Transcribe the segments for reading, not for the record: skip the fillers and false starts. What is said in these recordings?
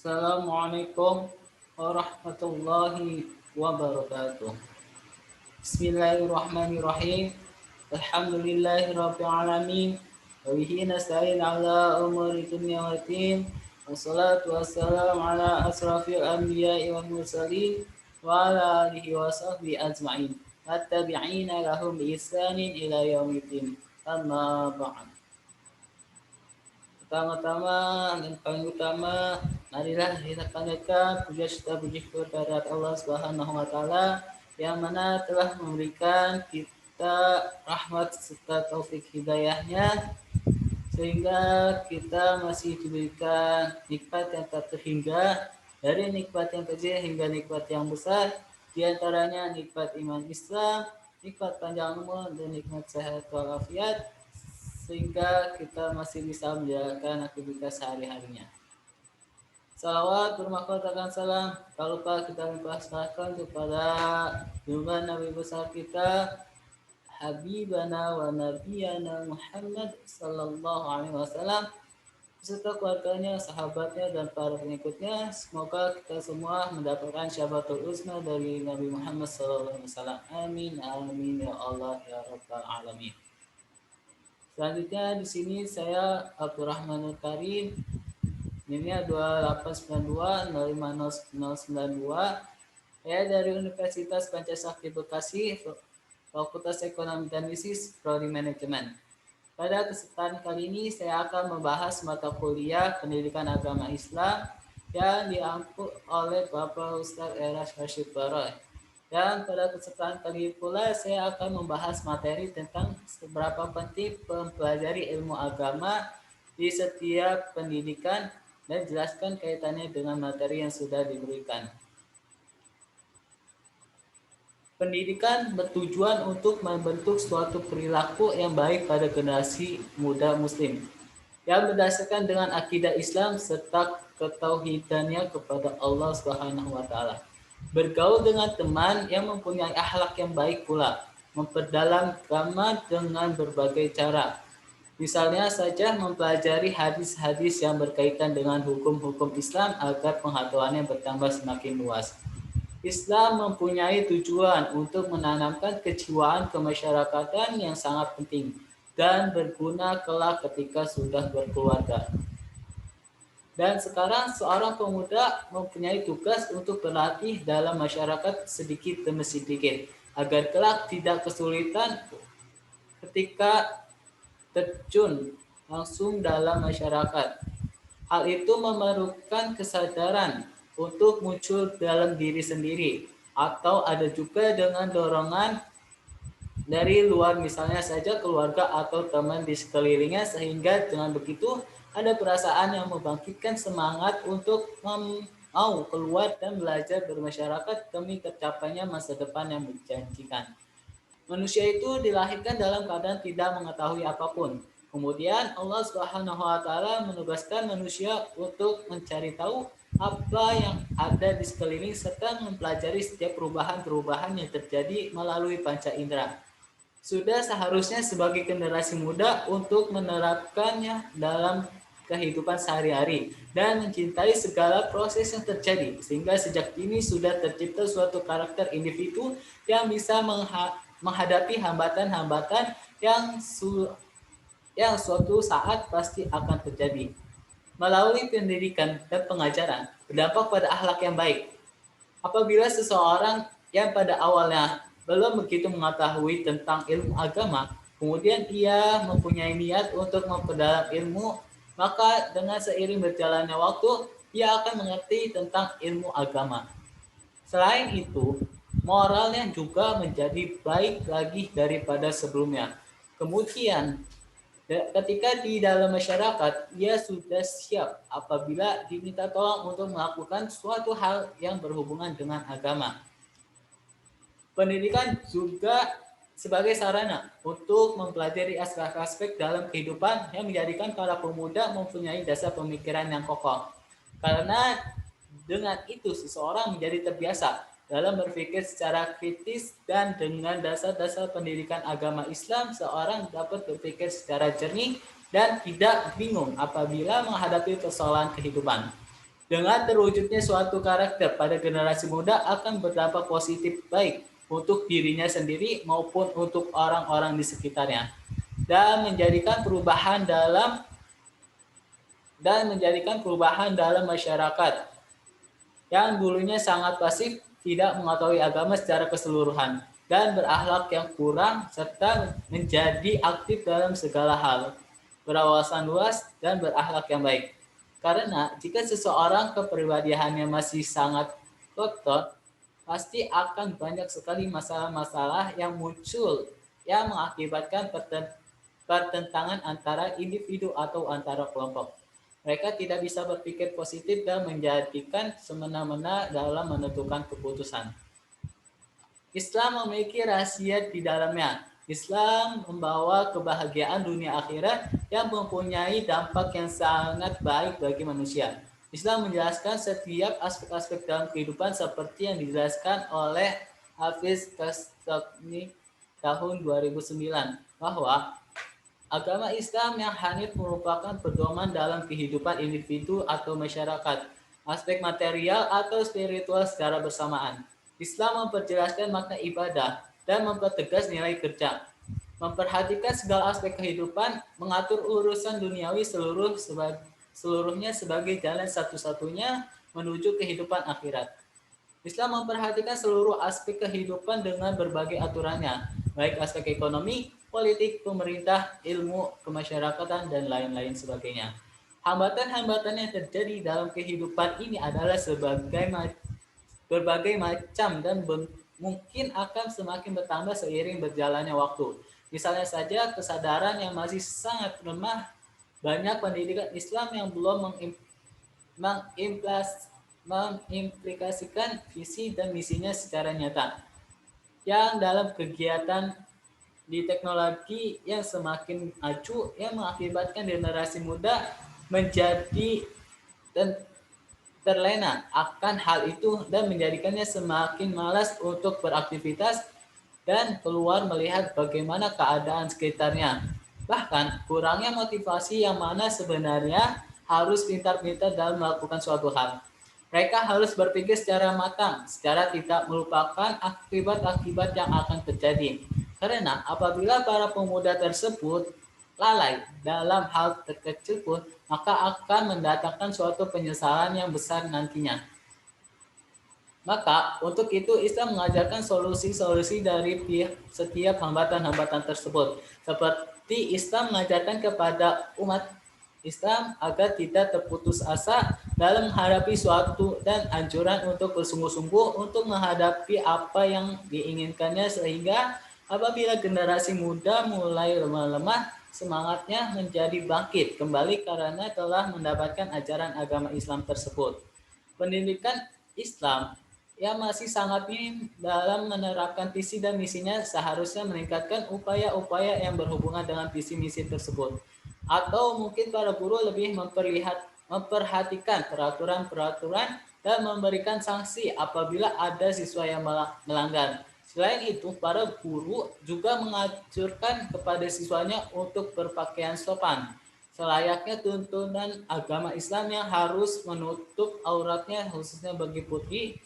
Assalamualaikum warahmatullahi wabarakatuh. Bismillahirrahmanirrahim. Alhamdulillahirabbil alamin. Wa bihi nasta'in ala umuri dunya waddin. Wassalatu wassalamu ala asrafil anbiya'i wal mursalin wa ala alihi wa sahbihi ajma'in. Wattabi'ina lahum bi ihsanin ila yaumiddin. Amma ba'd. Pertama-tama dan paling utama, marilah kita panjatkan puja serta puji kepada Allah Subhanahu wa taala yang mana telah memberikan kita rahmat serta taufik hidayahnya sehingga kita masih diberikan nikmat yang tak terhingga, dari nikmat yang kecil hingga nikmat yang besar, di antaranya nikmat iman Islam, nikmat panjang umur dan nikmat sehat walafiat, sehingga kita masih bisa menjalankan aktivitas sehari-harinya. Salawat bermakna salam, tak lupa kita limpahkan kepada junjungan Nabi besar kita, Habibana wa Nabiyana Muhammad Sallallahu Alaihi Wasallam, beserta keluarganya, sahabatnya, dan para pengikutnya. Semoga kita semua mendapatkan syabaatul uzma dari Nabi Muhammad Sallallahu Alaihi Wasallam. Amin, amin ya Allah ya Rabbal Alamin. Selanjutnya di sini saya Abdurrahmanul Karim, NIM-nya 2892 saya dari Universitas Pancasakti Bekasi, Fakultas Ekonomi dan Bisnis, Prodi Manajemen. Pada kesempatan kali ini saya akan membahas mata kuliah Pendidikan Agama Islam yang diampu oleh Bapak Ustadz Eras Rashid Baroy. Dan pada kesempatan kali ini pula saya akan membahas materi tentang seberapa penting mempelajari ilmu agama di setiap pendidikan dan jelaskan kaitannya dengan materi yang sudah diberikan. Pendidikan bertujuan untuk membentuk suatu perilaku yang baik pada generasi muda muslim yang berdasarkan dengan akidah Islam serta ketauhidannya kepada Allah Subhanahu wa taala. Bergaul dengan teman yang mempunyai akhlak yang baik pula, memperdalam agama dengan berbagai cara. Misalnya saja mempelajari hadis-hadis yang berkaitan dengan hukum-hukum Islam agar pengetahuannya bertambah semakin luas. Islam mempunyai tujuan untuk menanamkan kejiwaan kemasyarakatan yang sangat penting dan berguna kelak ketika sudah berkeluarga. Dan sekarang seorang pemuda mempunyai tugas untuk berlatih dalam masyarakat sedikit demi sedikit agar kelak tidak kesulitan ketika terjun langsung dalam masyarakat. Hal itu memerlukan kesadaran untuk muncul dalam diri sendiri, atau ada juga dengan dorongan dari luar, misalnya saja keluarga atau teman di sekelilingnya, sehingga dengan begitu ada perasaan yang membangkitkan semangat untuk mau keluar dan belajar bermasyarakat demi tercapainya masa depan yang menjanjikan. Manusia itu dilahirkan dalam keadaan tidak mengetahui apapun. Kemudian Allah Subhanahu wa taala menugaskan manusia untuk mencari tahu apa yang ada di sekeliling serta mempelajari setiap perubahan-perubahan yang terjadi melalui panca indera. Sudah seharusnya sebagai generasi muda untuk menerapkannya dalam kehidupan sehari-hari dan mencintai segala proses yang terjadi, sehingga sejak dini sudah tercipta suatu karakter individu yang bisa menghadapi hambatan-hambatan yang suatu saat pasti akan terjadi. Melalui pendidikan dan pengajaran berdampak pada akhlak yang baik. Apabila seseorang yang pada awalnya belum begitu mengetahui tentang ilmu agama, kemudian ia mempunyai niat untuk memperdalam ilmu, maka dengan seiring berjalannya waktu, ia akan mengerti tentang ilmu agama. Selain itu, moralnya juga menjadi baik lagi daripada sebelumnya. Kemudian, ketika di dalam masyarakat, ia sudah siap apabila diminta tolong untuk melakukan suatu hal yang berhubungan dengan agama. Pendidikan juga sebagai sarana untuk mempelajari aspek-aspek dalam kehidupan yang menjadikan para pemuda mempunyai dasar pemikiran yang kokoh. Karena dengan itu seseorang menjadi terbiasa dalam berpikir secara kritis, dan dengan dasar-dasar pendidikan agama Islam, seorang dapat berpikir secara jernih dan tidak bingung apabila menghadapi persoalan kehidupan. Dengan terwujudnya suatu karakter pada generasi muda akan berdampak positif baik untuk dirinya sendiri maupun untuk orang-orang di sekitarnya dan menjadikan perubahan dalam masyarakat yang dulunya sangat pasif, tidak mengetahui agama secara keseluruhan, dan berakhlak yang kurang, serta menjadi aktif dalam segala hal, berwawasan luas, dan berakhlak yang baik. Karena jika seseorang kepribadiannya masih sangat kotor, pasti akan banyak sekali masalah-masalah yang muncul yang mengakibatkan pertentangan antara individu atau antara kelompok. Mereka tidak bisa berpikir positif dan menjadikan semena-mena dalam menentukan keputusan. Islam memiliki rahasia di dalamnya. Islam membawa kebahagiaan dunia akhirat yang mempunyai dampak yang sangat baik bagi manusia. Islam menjelaskan setiap aspek-aspek dalam kehidupan seperti yang dijelaskan oleh Hafiz Kastani tahun 2009 bahwa agama Islam yang hanif merupakan pedoman dalam kehidupan individu atau masyarakat, aspek material atau spiritual secara bersamaan. Islam memperjelaskan makna ibadah dan mempertegas nilai kerja, memperhatikan segala aspek kehidupan, mengatur urusan duniawi seluruhnya sebagai jalan satu-satunya menuju kehidupan akhirat. Islam memperhatikan seluruh aspek kehidupan dengan berbagai aturannya, baik aspek ekonomi, politik, pemerintah, ilmu, kemasyarakatan, dan lain-lain sebagainya. Hambatan-hambatan yang terjadi dalam kehidupan ini adalah berbagai macam dan mungkin akan semakin bertambah seiring berjalannya waktu. Misalnya saja kesadaran yang masih sangat lemah, banyak pendidikan Islam yang belum mengimplikasikan visi dan misinya secara nyata. Yang dalam kegiatan di teknologi yang semakin maju yang mengakibatkan generasi muda menjadi dan terlena akan hal itu dan menjadikannya semakin malas untuk beraktivitas dan keluar melihat bagaimana keadaan sekitarnya. Bahkan kurangnya motivasi yang mana sebenarnya harus pintar-pintar dalam melakukan suatu hal. Mereka harus berpikir secara matang, secara tidak melupakan akibat-akibat yang akan terjadi. Karena apabila para pemuda tersebut lalai dalam hal terkecil pun, maka akan mendatangkan suatu penyesalan yang besar nantinya. Maka untuk itu Islam mengajarkan solusi-solusi dari setiap hambatan-hambatan tersebut. Seperti Islam mengajarkan kepada umat Islam agar tidak terputus asa dalam menghadapi suatu dan anjuran untuk bersungguh-sungguh untuk menghadapi apa yang diinginkannya sehingga apabila generasi muda mulai lemah-lemah semangatnya menjadi bangkit kembali karena telah mendapatkan ajaran agama Islam tersebut. Pendidikan Islam yang masih sangat minim dalam menerapkan visi dan misinya seharusnya meningkatkan upaya-upaya yang berhubungan dengan visi misi tersebut. Atau mungkin para guru lebih memperhatikan peraturan-peraturan dan memberikan sanksi apabila ada siswa yang melanggar. Selain itu, para guru juga menganjurkan kepada siswanya untuk berpakaian sopan, selayaknya tuntunan agama Islam yang harus menutup auratnya khususnya bagi putri.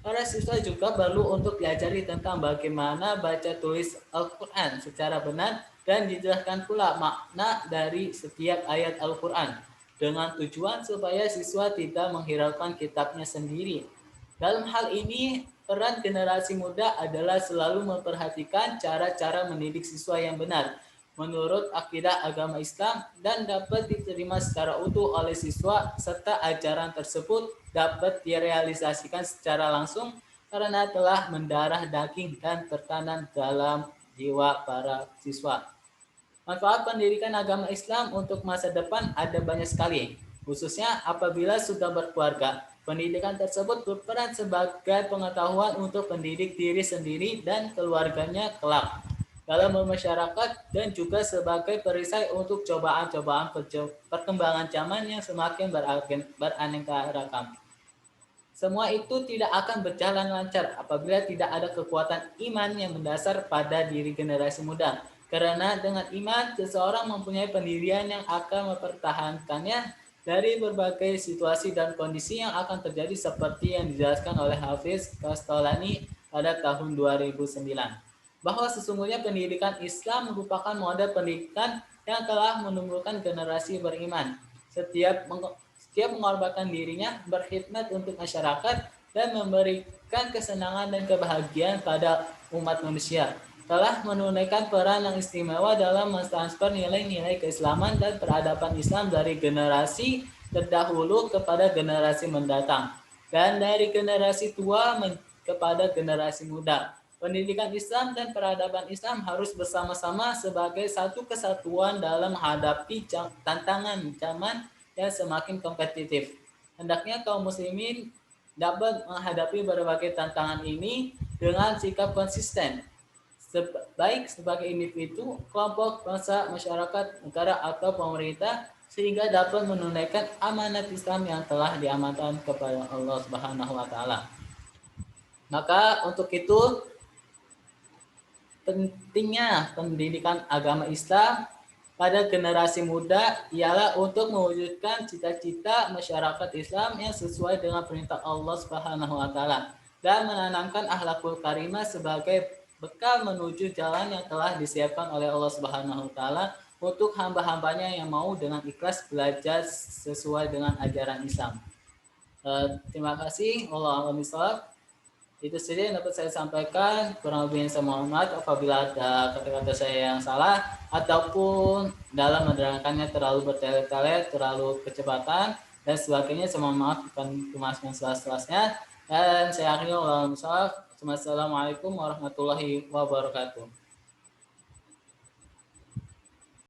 Para siswa juga perlu untuk diajari tentang bagaimana baca tulis Al-Quran secara benar dan dijelaskan pula makna dari setiap ayat Al-Quran dengan tujuan supaya siswa tidak menghiraukan kitabnya sendiri. Dalam hal ini, peran generasi muda adalah selalu memperhatikan cara-cara mendidik siswa yang benar menurut akidah agama Islam dan dapat diterima secara utuh oleh siswa serta ajaran tersebut dapat direalisasikan secara langsung karena telah mendarah daging dan tertanam dalam jiwa para siswa. Manfaat pendidikan agama Islam untuk masa depan ada banyak sekali, khususnya apabila sudah berkeluarga. Pendidikan tersebut berperan sebagai pengetahuan untuk mendidik diri sendiri dan keluarganya kelak dalam masyarakat dan juga sebagai perisai untuk cobaan-cobaan perkembangan zaman yang semakin beraneka ragam. Semua itu tidak akan berjalan lancar apabila tidak ada kekuatan iman yang mendasar pada diri generasi muda. Karena dengan iman, seseorang mempunyai pendirian yang akan mempertahankannya dari berbagai situasi dan kondisi yang akan terjadi seperti yang dijelaskan oleh Hafiz Kastolani pada tahun 2009. Bahwa sesungguhnya pendidikan Islam merupakan model pendidikan yang telah menumbuhkan generasi beriman. Setiap mengorbankan dirinya berkhidmat untuk masyarakat dan memberikan kesenangan dan kebahagiaan pada umat manusia, telah menunaikan peran yang istimewa dalam mentransfer nilai-nilai keislaman dan peradaban Islam dari generasi terdahulu kepada generasi mendatang, dan dari generasi tua kepada generasi muda. Pendidikan Islam dan peradaban Islam harus bersama-sama sebagai satu kesatuan dalam menghadapi tantangan zaman yang semakin kompetitif. Hendaknya kaum muslimin dapat menghadapi berbagai tantangan ini dengan sikap konsisten, baik sebagai individu, kelompok, bangsa, masyarakat, negara, atau pemerintah, sehingga dapat menunaikan amanat Islam yang telah diamanatkan kepada Allah Subhanahu wa taala. Maka untuk itu pentingnya pendidikan agama Islam pada generasi muda ialah untuk mewujudkan cita-cita masyarakat Islam yang sesuai dengan perintah Allah Subhanahu wa taala dan menanamkan akhlakul karimah sebagai bekal menuju jalan yang telah disiapkan oleh Allah Subhanahu wa taala untuk hamba-hambanya yang mau dengan ikhlas belajar sesuai dengan ajaran Islam. Terima kasih. Wallahu a'lam. Itu saja yang dapat saya sampaikan. Kurang lebihnya saya mohon maaf apabila ada kata-kata saya yang salah ataupun dalam menerangkannya terlalu bertele-tele, terlalu kecepatan dan sebagainya. Saya mohon maaf bukan kemasukan selas-selasnya. Dan saya akhiri. Wassalamualaikum warahmatullahi wabarakatuh.